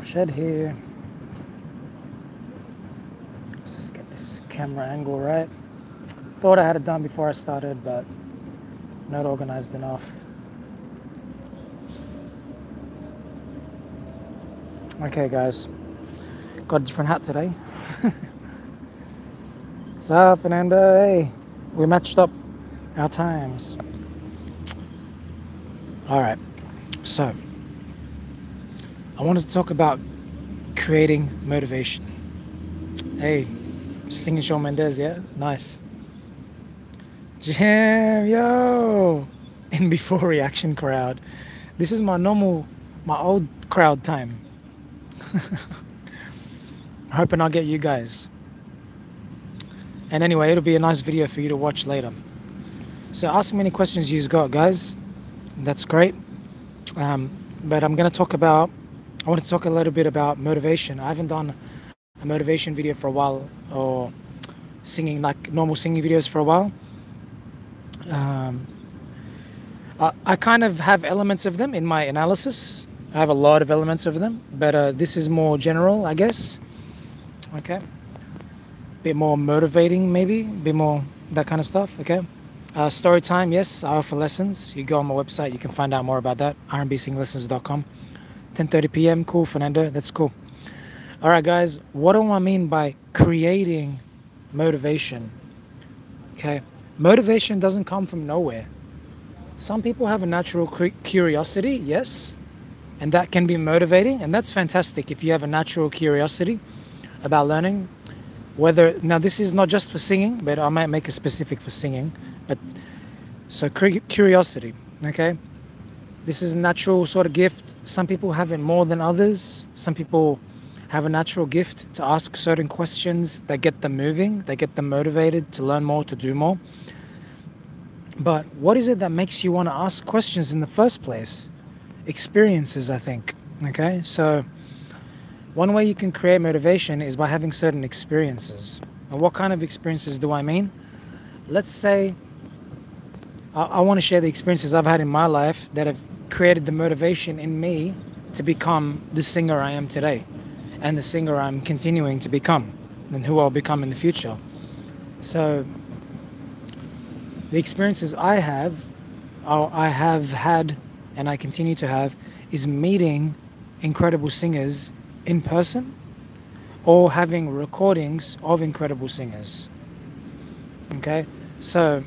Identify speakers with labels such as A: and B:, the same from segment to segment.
A: shed here. Let's get this camera angle right. Thought I had it done before I started, but not organized enough. Okay, guys, got a different hat today. What's up, Fernando? Hey, we matched up our times. All right, so I wanted to talk about creating motivation. Hey, singing Shawn Mendes, yeah? Nice. Jam, yo! In before reaction crowd. This is my old crowd time. Hoping I'll get you guys. And anyway, it'll be a nice video for you to watch later. So ask me any questions you've got, guys. That's great. But I want to talk a little bit about motivation. I haven't done a motivation video for a while, or singing, like normal singing videos for a while. I kind of have elements of them in my analysis. I have a lot of elements of them, but this is more general, I guess. Okay. Bit more motivating, maybe. Bit more that kind of stuff, okay? Story time, yes, I offer lessons. You go on my website, you can find out more about that. rnbsinginglessons.com. 10:30 p.m. Cool, Fernando. That's cool. All right, guys. What do I mean by creating motivation? Okay. Motivation doesn't come from nowhere. Some people have a natural curiosity, yes, and that can be motivating, and that's fantastic if you have a natural curiosity about learning. Now this is not just for singing, but I might make a specific for singing. But so curiosity, okay? This is a natural sort of gift. Some people have it more than others. Some people have a natural gift to ask certain questions that get them moving, they get them motivated to learn more, to do more. But what is it that makes you want to ask questions in the first place? Experiences, I think, okay? So one way you can create motivation is by having certain experiences. And what kind of experiences do I mean? Let's say I want to share the experiences I've had in my life that have created the motivation in me to become the singer I am today, and the singer I'm continuing to become, and who I'll become in the future. So the experiences I have had, and I continue to have, is meeting incredible singers in person, or having recordings of incredible singers. Okay, so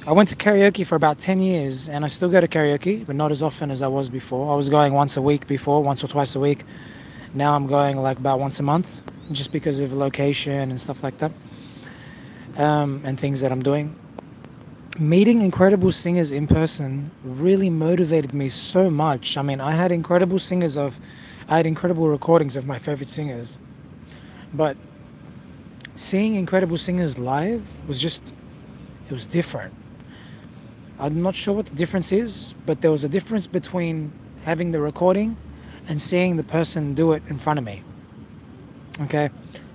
A: I went to karaoke for about 10 years, and I still go to karaoke, but not as often as I was before. I was going once a week before, once or twice a week. Now I'm going like about once a month, just because of location and stuff like that, and things that I'm doing. Meeting incredible singers in person really motivated me so much. I mean, I had incredible recordings of my favorite singers, but seeing incredible singers live it was different. I'm not sure what the difference is, but there was a difference between having the recording and seeing the person do it in front of me. Okay,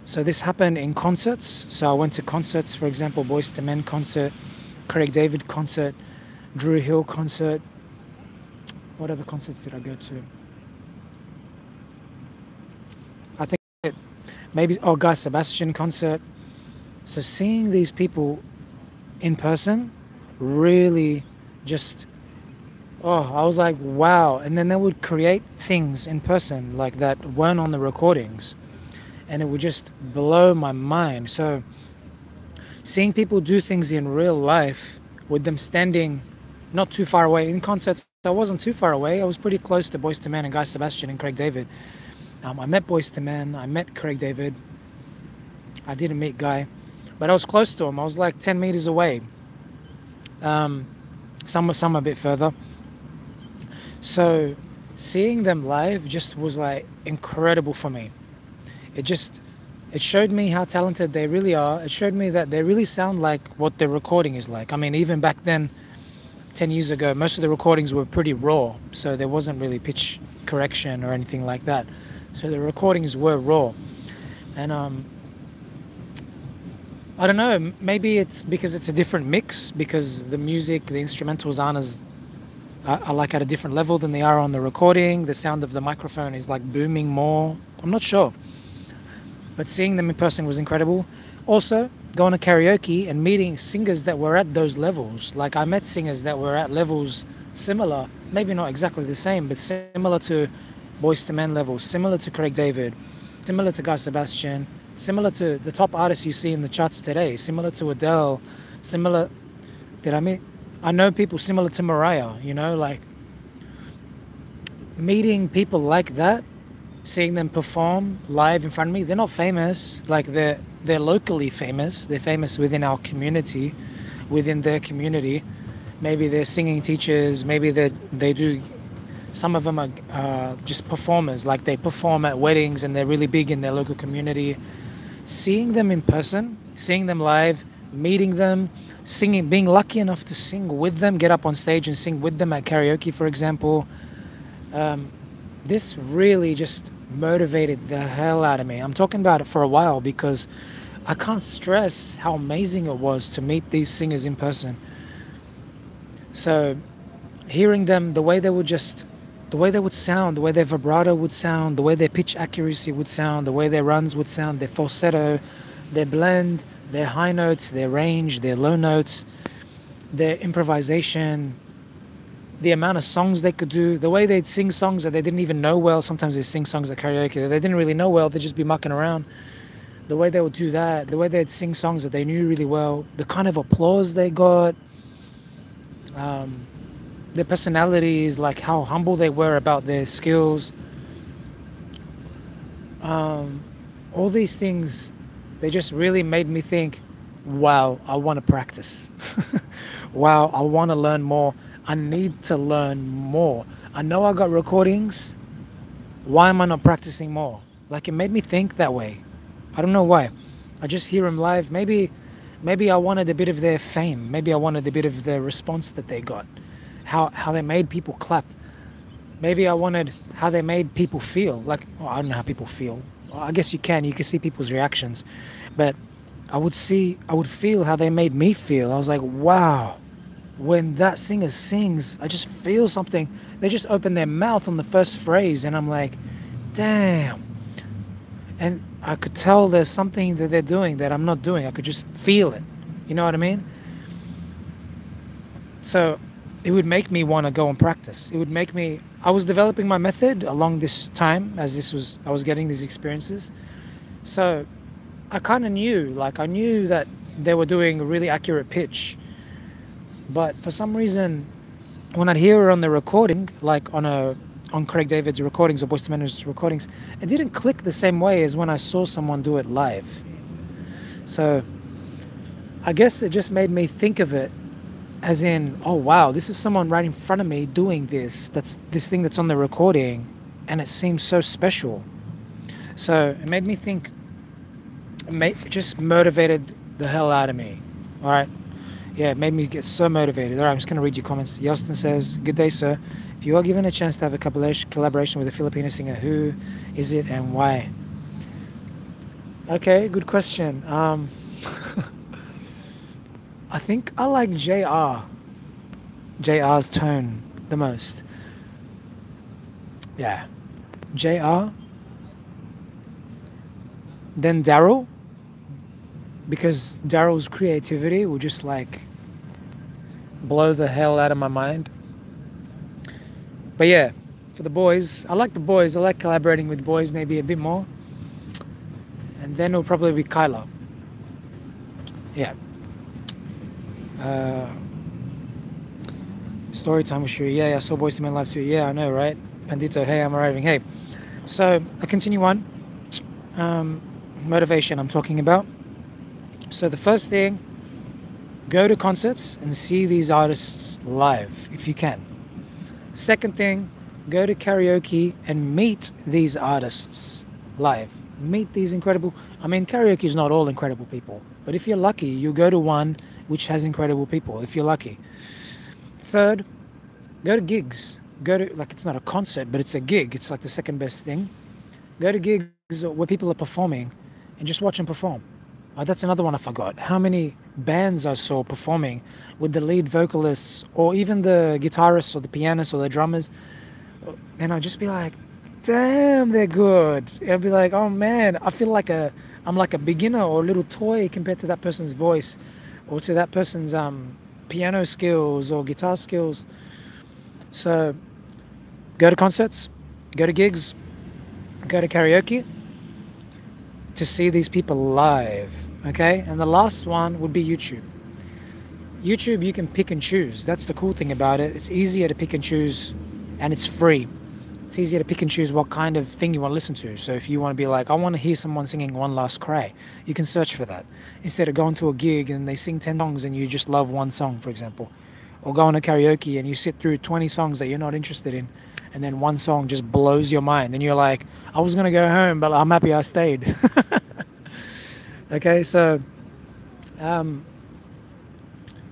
A: so this happened in concerts. So I went to concerts, for example, Boyz II Men concert, Craig David concert, Drew Hill concert. What other concerts did I go to? I think maybe Guy Sebastian concert. So seeing these people in person really I was like, wow. And then they would create things in person like that weren't on the recordings, and it would just blow my mind. So seeing people do things in real life with them standing not too far away. In concerts, I wasn't too far away. I was pretty close to Boyz II Men and Guy Sebastian and Craig David. I met Boyz II Men, I met Craig David. I didn't meet Guy, but I was close to him. I was like 10 meters away. Some a bit further. So seeing them live just was like incredible for me. It showed me how talented they really are. It showed me that they really sound like what their recording is like. I mean, even back then, 10 years ago, most of the recordings were pretty raw, so there wasn't really pitch correction or anything like that. So the recordings were raw. And I don't know, maybe it's because it's a different mix, because the music, the instrumentals aren't are like at a different level than they are on the recording. The sound of the microphone is like booming more. I'm not sure. But seeing them in person was incredible. Also, going to karaoke and meeting singers that were at those levels. Like I met singers that were at levels similar, maybe not exactly the same, but similar to Boyz II Men levels, similar to Craig David, similar to Guy Sebastian, similar to the top artists you see in the charts today, similar to Adele, similar... Did I meet? I know people similar to Mariah, you know, like meeting people like that, seeing them perform live in front of me. They're not famous, like they're locally famous. They're famous within our community, within their community. Maybe they're singing teachers. Maybe they do. Some of them are just performers, like they perform at weddings and they're really big in their local community. Seeing them in person, seeing them live, meeting them, singing, being lucky enough to sing with them, get up on stage and sing with them at karaoke, for example. This really just motivated the hell out of me. I'm talking about it for a while because I can't stress how amazing it was to meet these singers in person. So hearing them, the way they would sound, the way their vibrato would sound, the way their pitch accuracy would sound, the way their runs would sound, their falsetto, their blend, their high notes, their range, their low notes, their improvisation, the amount of songs they could do, the way they'd sing songs that they didn't even know well. Sometimes they sing songs at karaoke that they didn't really know well, they'd just be mucking around. The way they would do that, the way they'd sing songs that they knew really well, the kind of applause they got, their personalities, like how humble they were about their skills. All these things, they just really made me think, wow, I want to practice. Wow, I want to learn more. I need to learn more. I know I got recordings. Why am I not practicing more? Like, it made me think that way. I don't know why. I just hear them live. Maybe I wanted a bit of their fame. Maybe I wanted a bit of the response that they got. How they made people clap. Maybe I wanted how they made people feel. Like, well, I don't know how people feel. Well, I guess you can see people's reactions. But I would feel how they made me feel. I was like, wow. When that singer sings, I just feel something. They just open their mouth on the first phrase and I'm like, damn. And I could tell there's something that they're doing that I'm not doing. I could just feel it. You know what I mean? So it would make me want to go and practice. It would make me... I was developing my method along this time as I was getting these experiences. So I kind of knew, I knew that they were doing a really accurate pitch. But for some reason, when I'd hear it on the recording, like on Craig David's recordings or Boyz II Men's recordings, it didn't click the same way as when I saw someone do it live. So I guess it just made me think of it as in, oh wow, this is someone right in front of me doing this. That's this thing that's on the recording, and it seems so special. So it made me think. It just motivated the hell out of me. All right. Yeah, it made me get so motivated. All right, I'm just going to read your comments. Yostin says, good day, sir. If you are given a chance to have a collaboration with a Filipino singer, who is it and why? Okay, good question. I think I like JR's tone the most. Yeah. JR. Then Daryl. Because Daryl's creativity will just blow the hell out of my mind. But yeah, for the boys, I like the boys. I like collaborating with boys maybe a bit more. And then it'll probably be Kyla. Yeah. Story time with Shuri. Yeah, I saw Boyz II Men live too. Yeah, I know, right? Pandito, hey, I'm arriving. Hey. So I continue on. Motivation I'm talking about. So the first thing, go to concerts and see these artists live if you can. Second thing, go to karaoke and meet these artists live. Meet these incredible... I mean, karaoke is not all incredible people. But if you're lucky, you'll go to one which has incredible people, if you're lucky. Third, go to gigs. Go to... it's not a concert, but it's a gig. It's like the second best thing. Go to gigs where people are performing and just watch them perform. Oh, that's another one I forgot. How many bands I saw performing with the lead vocalists or even the guitarists or the pianists or the drummers, and I'd just be like, damn, they're good. I'd be like, oh man, I feel like I'm like a beginner or a little toy compared to that person's voice or to that person's piano skills or guitar skills. So go to concerts, go to gigs, go to karaoke to see these people live. Okay, and the last one would be YouTube. YouTube, you can pick and choose. That's the cool thing about it. It's easier to pick and choose, and it's free. It's easier to pick and choose what kind of thing you want to listen to. So if you want to be like, I want to hear someone singing One Last Cry, you can search for that. Instead of going to a gig and they sing 10 songs and you just love one song, for example. Or going to karaoke and you sit through 20 songs that you're not interested in, and then one song just blows your mind. And you're like, I was going to go home, but I'm happy I stayed. Okay, so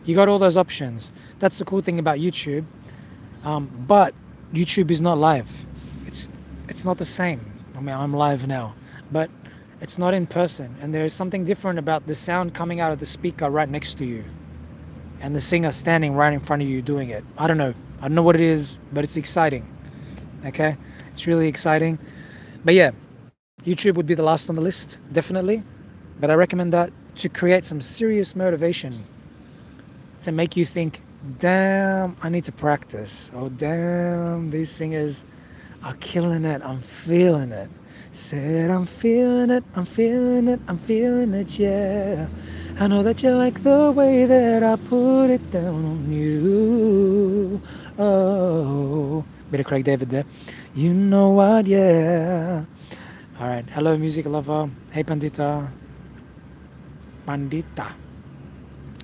A: you got all those options. That's the cool thing about YouTube. But YouTube is not live. It's not the same. I mean, I'm live now, but it's not in person. And there's something different about the sound coming out of the speaker right next to you and the singer standing right in front of you doing it. I don't know. I don't know what it is, but it's exciting. Okay? It's really exciting. But yeah, YouTube would be the last on the list, definitely. But I recommend that to create some serious motivation to make you think, damn, I need to practice. Oh, damn, these singers are killing it. I'm feeling it. Said, I'm feeling it, I'm feeling it, I'm feeling it, yeah. I know that you like the way that I put it down on you. Oh, bit of Craig David there. You know what, yeah. All right, hello, music lover. Hey, Pandita. Pandita.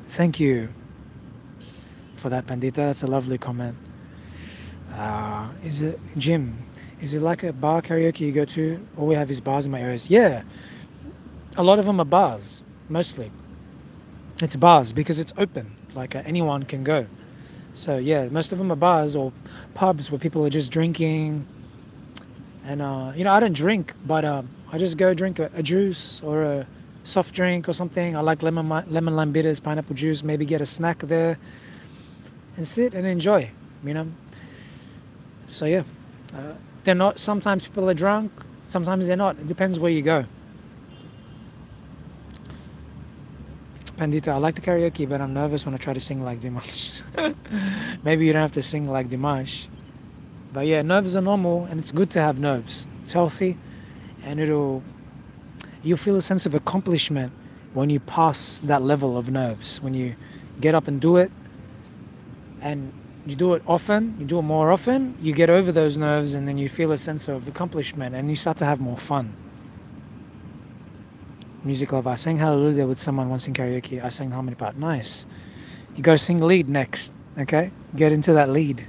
A: Thank you for that, Pandita. That's a lovely comment. Is it Jim? Is it like a bar karaoke you go to? All we have is bars in my areas. Yeah, a lot of them are bars, mostly. It's bars because it's open, like anyone can go. So yeah, most of them are bars or pubs where people are just drinking. And I don't drink, but I just go drink a juice or a soft drink or something. I like lemon lime bitters, pineapple juice. Maybe get a snack there and sit and enjoy. So yeah, they're not. Sometimes people are drunk. Sometimes they're not. It depends where you go. Pandita, I like the karaoke, but I'm nervous when I try to sing like Dimash. Maybe you don't have to sing like Dimash. But yeah, nerves are normal, and it's good to have nerves. It's healthy, and you'll feel a sense of accomplishment when you pass that level of nerves. When you get up and do it, and you do it often, you do it more often, you get over those nerves, and then you feel a sense of accomplishment, and you start to have more fun. Music lover, I sang Hallelujah with someone once in karaoke. I sang the harmony part. Nice. You got to sing lead next, okay? Get into that lead.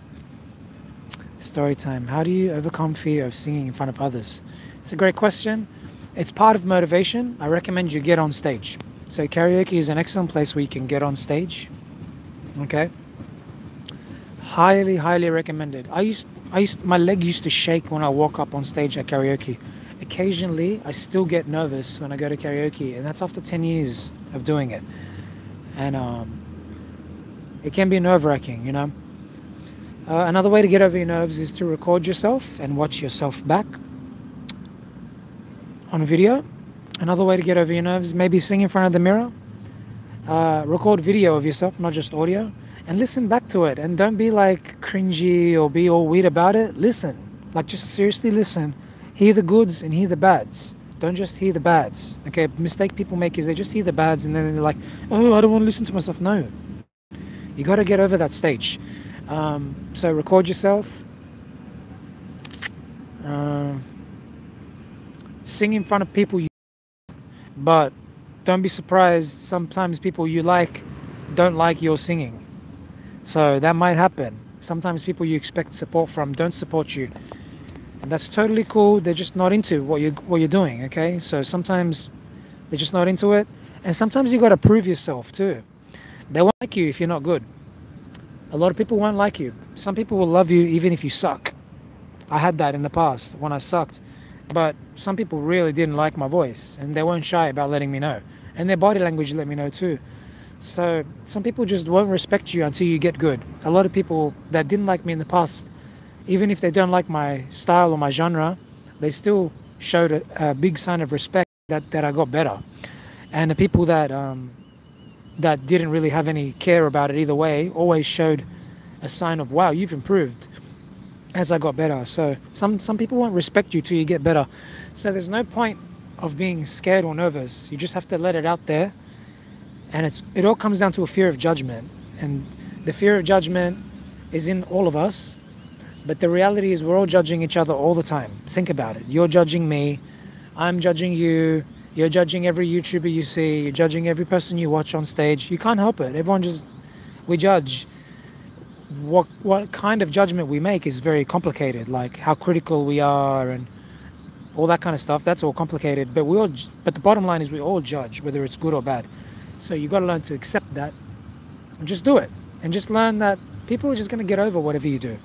A: Story time. How do you overcome fear of singing in front of others? It's a great question. It's part of motivation. I recommend you get on stage. So karaoke is an excellent place where you can get on stage. Okay? Highly, highly recommended. My leg used to shake when I walk up on stage at karaoke. Occasionally, I still get nervous when I go to karaoke, and that's after 10 years of doing it. And it can be nerve-wracking, Another way to get over your nerves is to record yourself and watch yourself back on a video. Another way to get over your nerves, maybe sing in front of the mirror. Record video of yourself, not just audio, and listen back to it. And don't be like cringy or be all weird about it. Listen, like just seriously listen. Hear the goods and hear the bads. Don't just hear the bads. Okay, mistake people make is they just hear the bads and then they're like, oh, I don't want to listen to myself. No, you got to get over that stage. So record yourself, sing in front of people but don't be surprised, sometimes people you like don't like your singing. So that might happen. Sometimes people you expect support from don't support you, and that's totally cool. They're just not into what you're doing. Okay, so sometimes they're just not into it, and sometimes you got to prove yourself too. They won't like you if you're not good. A lot of people won't like you. Some people will love you even if you suck. I had that in the past when I sucked. But some people really didn't like my voice, and they weren't shy about letting me know. And their body language let me know too. So some people just won't respect you until you get good. A lot of people that didn't like me in the past, even if they don't like my style or my genre, they still showed a big sign of respect that I got better. And the people that didn't really have any care about it either way always showed a sign of, wow, you've improved as I got better. So some people won't respect you till you get better. So there's no point of being scared or nervous. You just have to let it out there. And it all comes down to a fear of judgment. And the fear of judgment is in all of us. But the reality is we're all judging each other all the time. Think about it. You're judging me. I'm judging you. You're judging every YouTuber you see. You're judging every person you watch on stage. You can't help it. We judge. What kind of judgment we make is very complicated. Like how critical we are and all that kind of stuff. That's all complicated. But the bottom line is we all judge, whether it's good or bad. So you got to learn to accept that and just do it. And just learn that people are just going to get over whatever you do.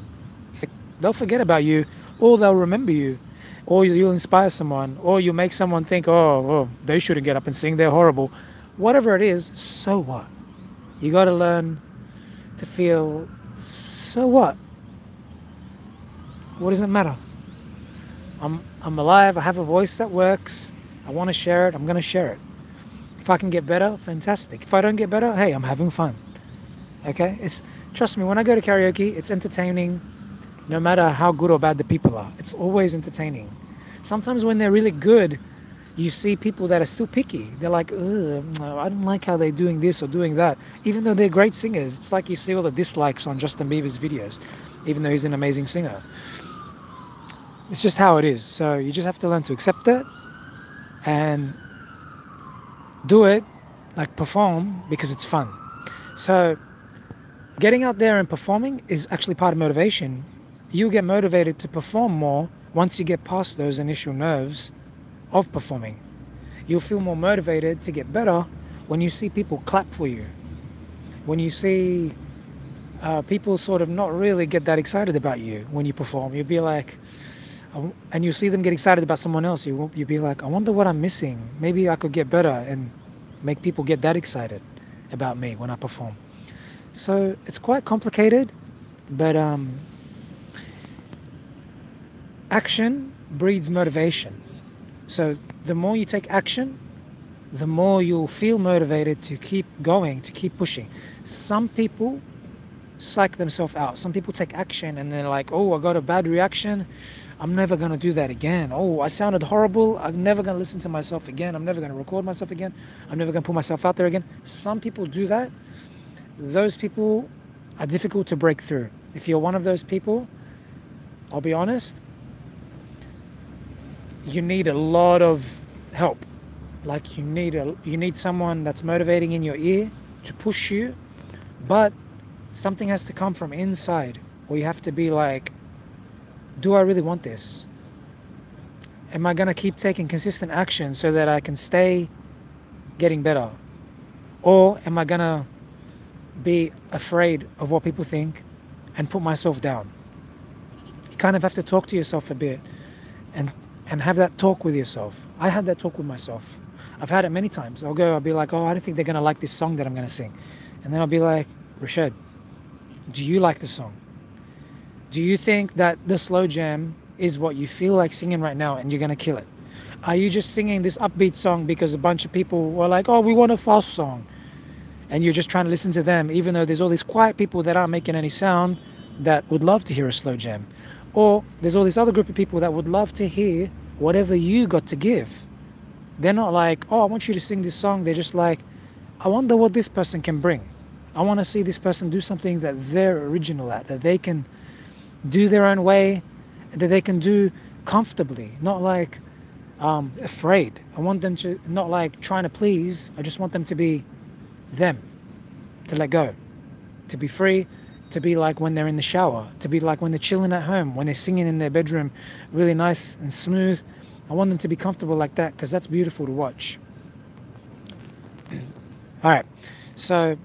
A: They'll forget about you, or they'll remember you, or you'll inspire someone, or you'll make someone think, oh, they shouldn't get up and sing, they're horrible. Whatever it is, so what? You got to learn to feel, so what? What does it matter? I'm alive, I have a voice that works, I want to share it, I'm going to share it. If I can get better, fantastic. If I don't get better, hey, I'm having fun. Okay? Trust me, when I go to karaoke, it's entertaining. No matter how good or bad the people are, it's always entertaining. Sometimes when they're really good, you see people that are still picky. They're like, ugh, I don't like how they're doing this or doing that. Even though they're great singers, it's like you see all the dislikes on Justin Bieber's videos, even though he's an amazing singer. It's just how it is. So you just have to learn to accept it and do it, like perform, because it's fun. So getting out there and performing is actually part of motivation. You get motivated to perform more once you get past those initial nerves of performing. You'll feel more motivated to get better when you see people clap for you. When you see people sort of not really get that excited about you when you perform. You'll be like, and you see them get excited about someone else. You'll be like, I wonder what I'm missing. Maybe I could get better and make people get that excited about me when I perform. So it's quite complicated, but action breeds motivation. So the more you take action, the more you'll feel motivated to keep going, to keep pushing. Some people psych themselves out. Some people take action and they're like, oh, I got a bad reaction. I'm never going to do that again. Oh, I sounded horrible. I'm never going to listen to myself again. I'm never going to record myself again. I'm never going to put myself out there again. Some people do that. Those people are difficult to break through. If you're one of those people, I'll be honest, you need a lot of help. Like you need someone that's motivating in your ear to push you, but something has to come from inside where you have to be like, do I really want this? Am I going to keep taking consistent action so that I can stay getting better? Or am I going to be afraid of what people think and put myself down? You kind of have to talk to yourself a bit and have that talk with yourself. I had that talk with myself. I've had it many times. I'll be like, oh, I don't think they're going to like this song that I'm going to sing. And then I'll be like, Rashad, do you like the song? Do you think that the slow jam is what you feel like singing right now and you're going to kill it? Are you just singing this upbeat song because a bunch of people were like, oh, we want a fast song? And you're just trying to listen to them, even though there's all these quiet people that aren't making any sound that would love to hear a slow jam. Or there's all this other group of people that would love to hear whatever you got to give. They're not like, oh, I want you to sing this song. They're just like, I wonder what this person can bring. I want to see this person do something that they're original at, that they can do their own way, that they can do comfortably, not like afraid. I want them to, not like trying to please. I just want them to be them, to let go, to be free, to be like when they're in the shower, to be like when they're chilling at home, when they're singing in their bedroom, really nice and smooth. I want them to be comfortable like that because that's beautiful to watch. All right, so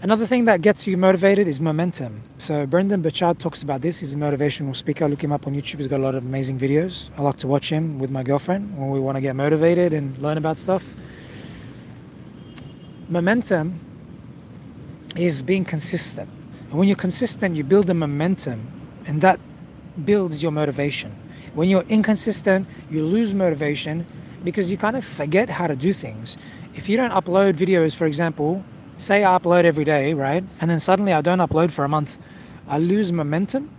A: Another thing that gets you motivated is momentum. So Brendan Burchard talks about this. He's a motivational speaker. Look him up on YouTube. He's got a lot of amazing videos. I like to watch him with my girlfriend when we want to get motivated and learn about stuff. Momentum is being consistent. And when you're consistent, you build a momentum, and that builds your motivation. When you're inconsistent, you lose motivation because you kind of forget how to do things. If you don't upload videos, for example, say I upload every day, right? And then suddenly I don't upload for a month, I lose momentum.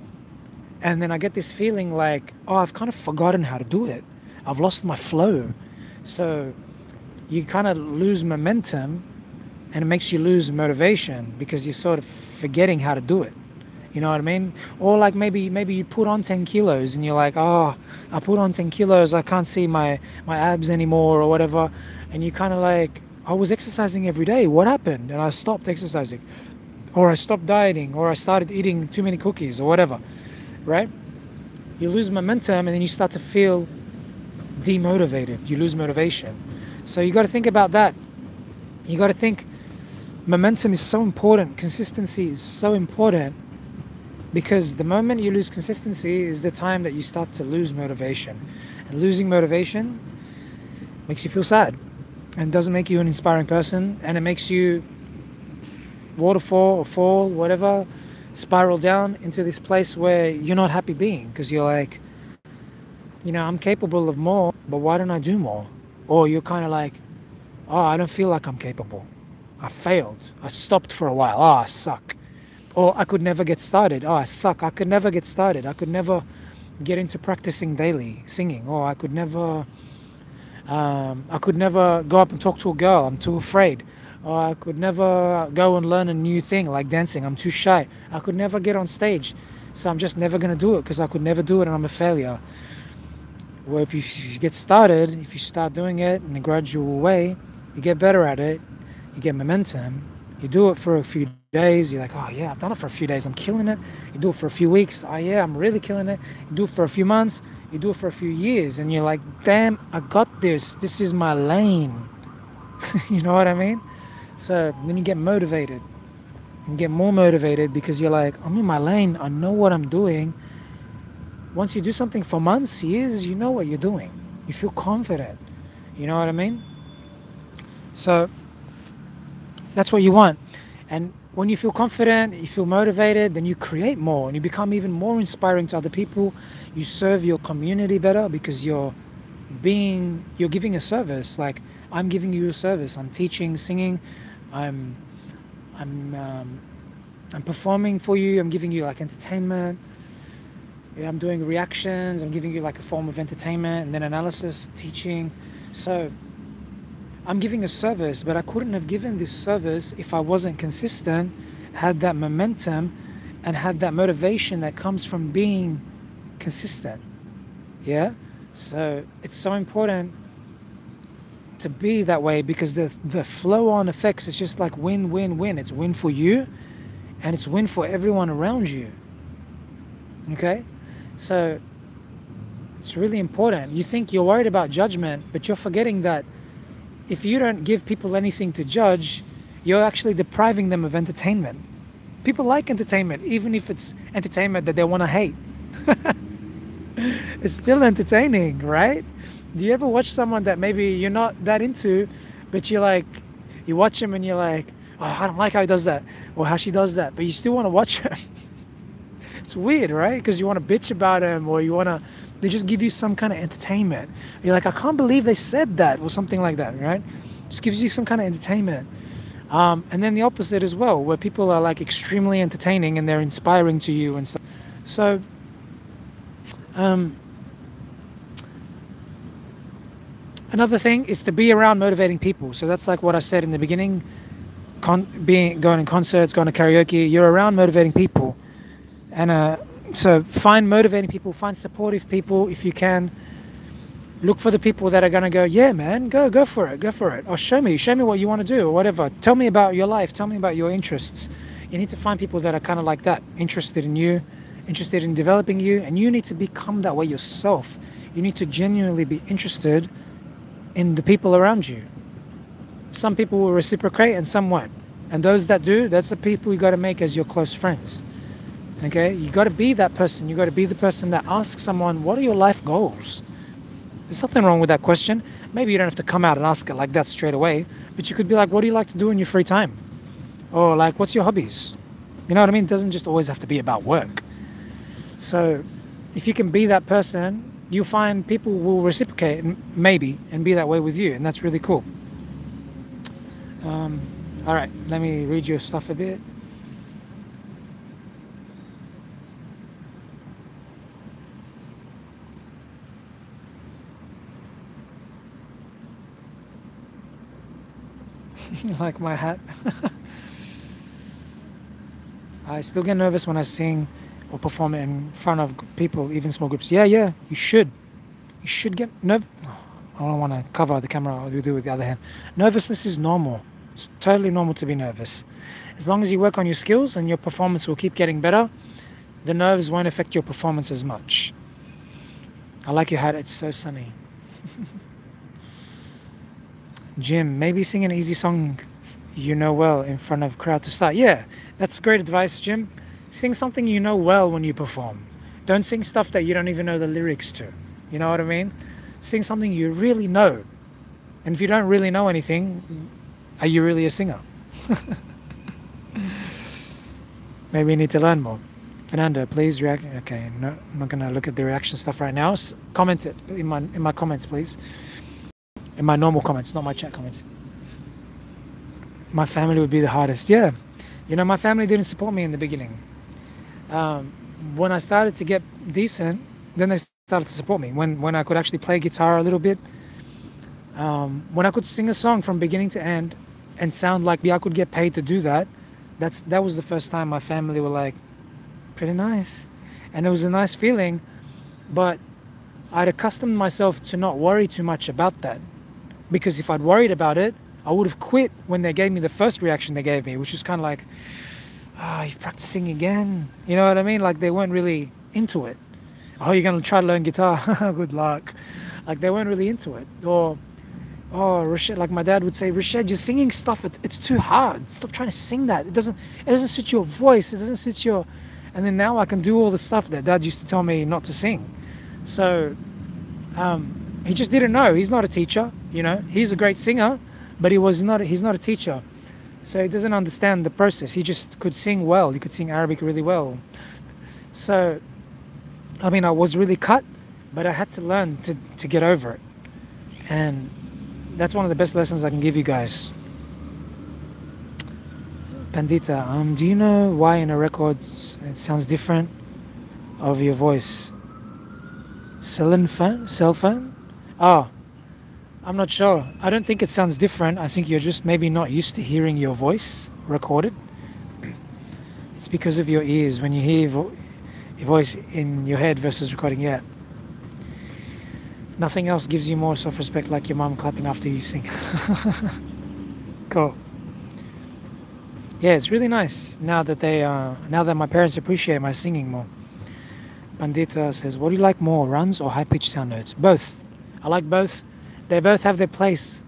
A: And then I get this feeling like, oh, I've kind of forgotten how to do it. I've lost my flow. So you kind of lose momentum, and it makes you lose motivation because you're sort of forgetting how to do it. You know what I mean? Or like maybe you put on 10 kilos and you're like, oh, I put on 10 kilos, I can't see my abs anymore or whatever. And you kind of like, I was exercising every day. What happened? And I stopped exercising, or I stopped dieting, or I started eating too many cookies or whatever, right? You lose momentum, and then you start to feel demotivated. You lose motivation. So you got to think about that. You got to think momentum is so important. Consistency is so important, because the moment you lose consistency is the time that you start to lose motivation. And losing motivation makes you feel sad, and doesn't make you an inspiring person, and it makes you waterfall or fall, whatever, spiral down into this place where you're not happy being, because you're like, you know, I'm capable of more, but why don't I do more? Or you're kind of like, oh, I don't feel like I'm capable. I failed. I stopped for a while. Oh, I suck. Or I could never get started. Oh, I suck. I could never get started. I could never get into practicing daily singing. Or I could never go up and talk to a girl. I'm too afraid. Or I could never go and learn a new thing like dancing. I'm too shy. I could never get on stage. So I'm just never going to do it because I could never do it and I'm a failure. Well, if you get started, if you start doing it in a gradual way, you get better at it. You get momentum. You do it for a few days. You're like, oh yeah, I've done it for a few days. I'm killing it. You do it for a few weeks. Oh yeah, I'm really killing it. You do it for a few months. You do it for a few years. And you're like, damn, I got this. This is my lane. You know what I mean? So then you get motivated. You get more motivated because you're like, I'm in my lane. I know what I'm doing. Once you do something for months, years, you know what you're doing. You feel confident. You know what I mean? So that's what you want. And when you feel confident, you feel motivated, then you create more and you become even more inspiring to other people. You serve your community better because you're giving a service. Like, I'm giving you a service. I'm teaching, singing. I'm performing for you. I'm giving you like entertainment. Yeah, I'm doing reactions. I'm giving you like a form of entertainment and then analysis, teaching. So I'm giving a service, but I couldn't have given this service if I wasn't consistent, had that momentum, and had that motivation that comes from being consistent. Yeah? So it's so important to be that way because the flow-on effects is just like win, win, win. It's win for you, and it's win for everyone around you. Okay? So it's really important. You think you're worried about judgment, but you're forgetting that if you don't give people anything to judge, you're actually depriving them of entertainment. People like entertainment, even if it's entertainment that they want to hate. It's still entertaining, right? Do you ever watch someone that maybe you're not that into, but you're like, you watch them and you're like, oh, I don't like how he does that, or how she does that, but you still want to watch them? It's weird, right? Because you want to bitch about them, or they just give you some kind of entertainment. You're like, I can't believe they said that, or something like that, right? Just gives you some kind of entertainment. And then the opposite as well, where people are like extremely entertaining and they're inspiring to you and stuff. So, another thing is to be around motivating people. So that's like what I said in the beginning, going to concerts, going to karaoke, you're around motivating people. And so find motivating people, find supportive people if you can. Look for the people that are going to go, yeah, man, go for it. Or show me what you want to do or whatever. Tell me about your life. Tell me about your interests. You need to find people that are kind of like that, interested in you, interested in developing you. And you need to become that way yourself. You need to genuinely be interested in the people around you. Some people will reciprocate and some won't. And those that do, that's the people you got to make as your close friends. Okay, you got to be that person. You got to be the person that asks someone, what are your life goals? There's nothing wrong with that question. Maybe you don't have to come out and ask it like that straight away, but you could be like, what do you like to do in your free time? Or like, what's your hobbies? You know what I mean? It doesn't just always have to be about work. So if you can be that person, you'll find people will reciprocate maybe and be that way with you. And that's really cool. All right, let me read your stuff a bit. Like my hat. I still get nervous when I sing or perform in front of people, even small groups. Yeah, you should. You should get nervous. I don't want to cover the camera. I'll do it with the other hand. Nervousness is normal. It's totally normal to be nervous. As long as you work on your skills and your performance will keep getting better, the nerves won't affect your performance as much. I like your hat. It's so sunny. Jim, maybe sing an easy song you know well in front of crowd to start. Yeah, that's great advice, Jim. Sing something you know well when you perform. Don't sing stuff that you don't even know the lyrics to. You know what I mean? Sing something you really know. And if you don't really know anything, are you really a singer? Maybe you need to learn more. Fernando, please react. Okay, no, I'm not gonna look at the reaction stuff right now. Comment it in my comments, please. In my normal comments, not my chat comments. My family would be the hardest. Yeah, you know, my family didn't support me in the beginning. When I started to get decent, then they started to support me. When I could actually play guitar a little bit, when I could sing a song from beginning to end and sound like I could get paid to do that, that was the first time my family were like, pretty nice. And it was a nice feeling, but I'd accustomed myself to not worry too much about that. Because if I'd worried about it, I would have quit when they gave me the first reaction they gave me, which was kind of like, you're practicing again. You know what I mean? Like they weren't really into it. Oh, you're going to try to learn guitar? Good luck. Like they weren't really into it. Or, oh, Rashid, like my dad would say, Rashid, you're singing stuff, it's too hard. Stop trying to sing that. It doesn't suit your voice. It doesn't suit your... And then now I can do all the stuff that dad used to tell me not to sing. So he just didn't know. He's not a teacher, you know. He's a great singer, but he's not a teacher. So he doesn't understand the process. He just could sing well. He could sing Arabic really well. So, I mean, I was really cut, but I had to learn to get over it. And that's one of the best lessons I can give you guys. Pandita, do you know why in a record it sounds different of your voice? Cell phone? Oh, I'm not sure. I don't think it sounds different. I think you're just maybe not used to hearing your voice recorded. It's because of your ears when you hear your voice in your head versus recording. Yeah. Nothing else gives you more self-respect like your mom clapping after you sing. Cool. Yeah, it's really nice now that my parents appreciate my singing more. Pandita says, what do you like more, runs or high-pitched sound notes? Both. I like both. They both have their place.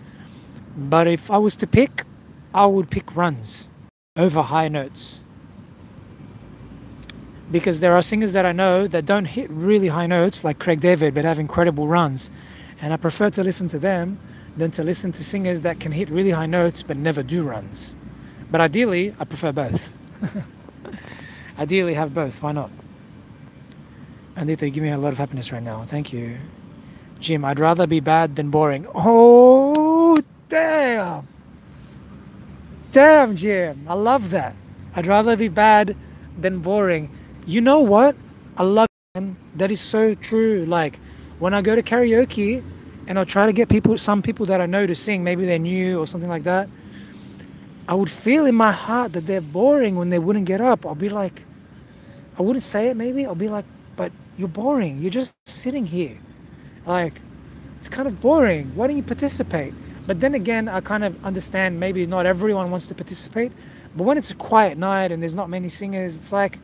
A: But if I was to pick, I would pick runs over high notes. Because there are singers that I know that don't hit really high notes, like Craig David, but have incredible runs. And I prefer to listen to them than to listen to singers that can hit really high notes but never do runs. But ideally, I prefer both. Ideally, have both. Why not? Andita, you give me a lot of happiness right now. Thank you. Jim, I'd rather be bad than boring. Oh, damn. Damn, Jim. I love that. I'd rather be bad than boring. You know what? I love it, man. That is so true. Like, when I go to karaoke and I'll try to get some people that I know to sing, maybe they're new or something like that, I would feel in my heart that they're boring when they wouldn't get up. I'll be like, I wouldn't say it maybe. I'll be like, but you're boring. You're just sitting here. Like, it's kind of boring. Why don't you participate? But then again, I kind of understand maybe not everyone wants to participate. But when it's a quiet night and there's not many singers, it's like,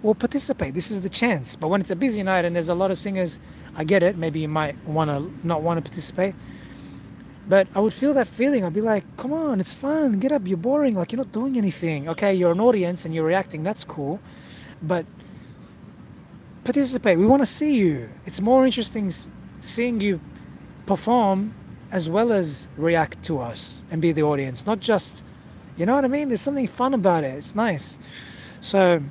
A: well, participate. This is the chance. But when it's a busy night and there's a lot of singers, I get it. Maybe you might not want to participate. But I would feel that feeling. I'd be like, come on, it's fun. Get up. You're boring. Like, you're not doing anything. Okay, you're an audience and you're reacting. That's cool. But participate. We want to see you. It's more interesting seeing you perform as well as react to us and be the audience. Not just, you know what I mean? There's something fun about it. It's nice. So,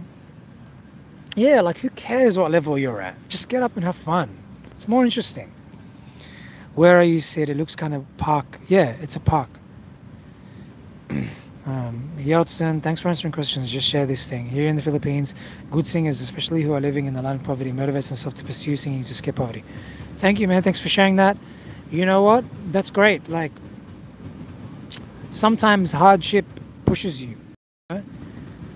A: yeah, like, who cares what level you're at? Just get up and have fun. It's more interesting. Where are you, Sid? It looks kind of park. Yeah, it's a park. Yeltsin, thanks for answering questions. Just share this thing. Here in the Philippines, good singers, especially who are living in the land of poverty, motivates themselves to pursue singing to escape poverty. Thank you, man. Thanks for sharing that. You know what? That's great. Like, sometimes hardship pushes you. Right?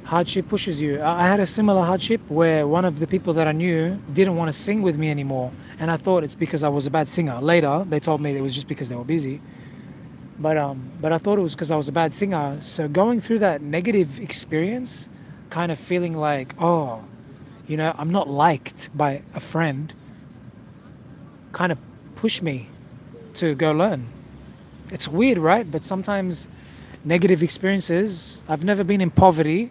A: Hardship pushes you. I had a similar hardship where one of the people that I knew didn't want to sing with me anymore. And I thought it's because I was a bad singer. Later, they told me it was just because they were busy. But I thought it was because I was a bad singer. So going through that negative experience, kind of feeling like, oh, you know, I'm not liked by a friend, kind of pushed me to go learn. It's weird, right? But sometimes negative experiences, I've never been in poverty.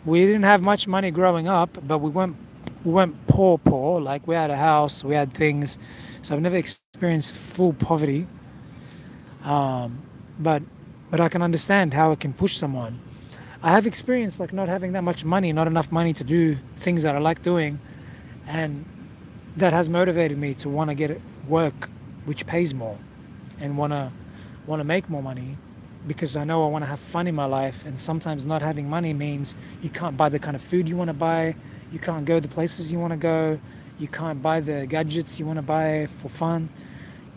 A: We didn't have much money growing up, but we weren't poor. Like, we had a house, we had things. So I've never experienced full poverty. But I can understand how it can push someone. I have experienced like not having that much money, not enough money to do things that I like doing, and that has motivated me to want to get work which pays more and want to make more money, because I know I want to have fun in my life. And sometimes not having money means you can't buy the kind of food you want to buy, you can't go the places you want to go, you can't buy the gadgets you want to buy for fun.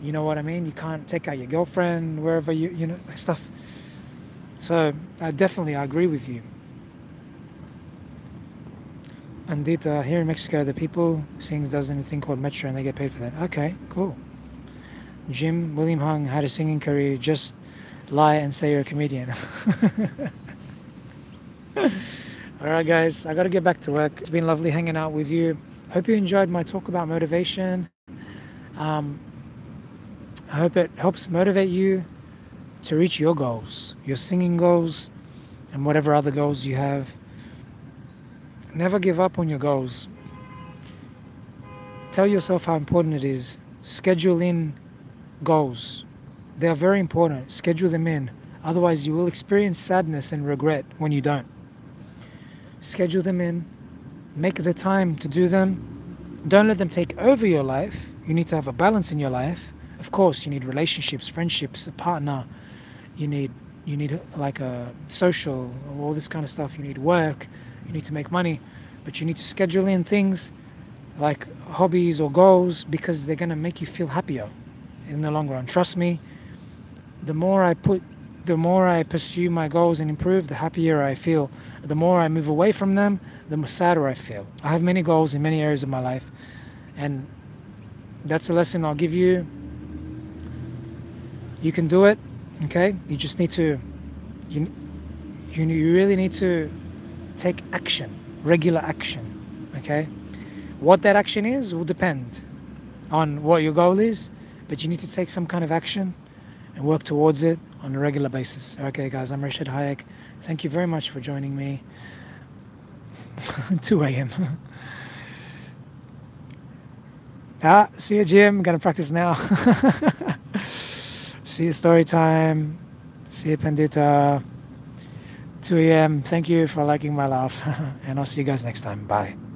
A: You know what I mean? You can't take out your girlfriend wherever you know, like stuff. So I agree with you. And here in Mexico, the people sings does anything called metro and they get paid for that. Okay, cool. Jim, William Hung had a singing career. Just lie and say you're a comedian. All right, guys, I got to get back to work. It's been lovely hanging out with you. Hope you enjoyed my talk about motivation. I hope it helps motivate you to reach your goals, your singing goals, and whatever other goals you have. Never give up on your goals. Tell yourself how important it is. Schedule in goals. They are very important. Schedule them in. Otherwise, you will experience sadness and regret when you don't. Schedule them in. Make the time to do them. Don't let them take over your life. You need to have a balance in your life. Of course, you need relationships, friendships, a partner. You need like a social, all this kind of stuff. You need work. You need to make money. But you need to schedule in things like hobbies or goals, because they're going to make you feel happier in the long run. Trust me, the more I pursue my goals and improve, the happier I feel. The more I move away from them, the more sadder I feel. I have many goals in many areas of my life, and that's a lesson I'll give you. You can do it, okay? You just need to, you really need to take action, regular action, okay? What that action is will depend on what your goal is, but you need to take some kind of action and work towards it on a regular basis. Okay, guys, I'm Rashid Hayek. Thank you very much for joining me. 2 a.m. See you, Jim. I'm gonna practice now. See you, story time. See you, Pandita. 2 a.m. Thank you for liking my laugh. And I'll see you guys next time. Bye.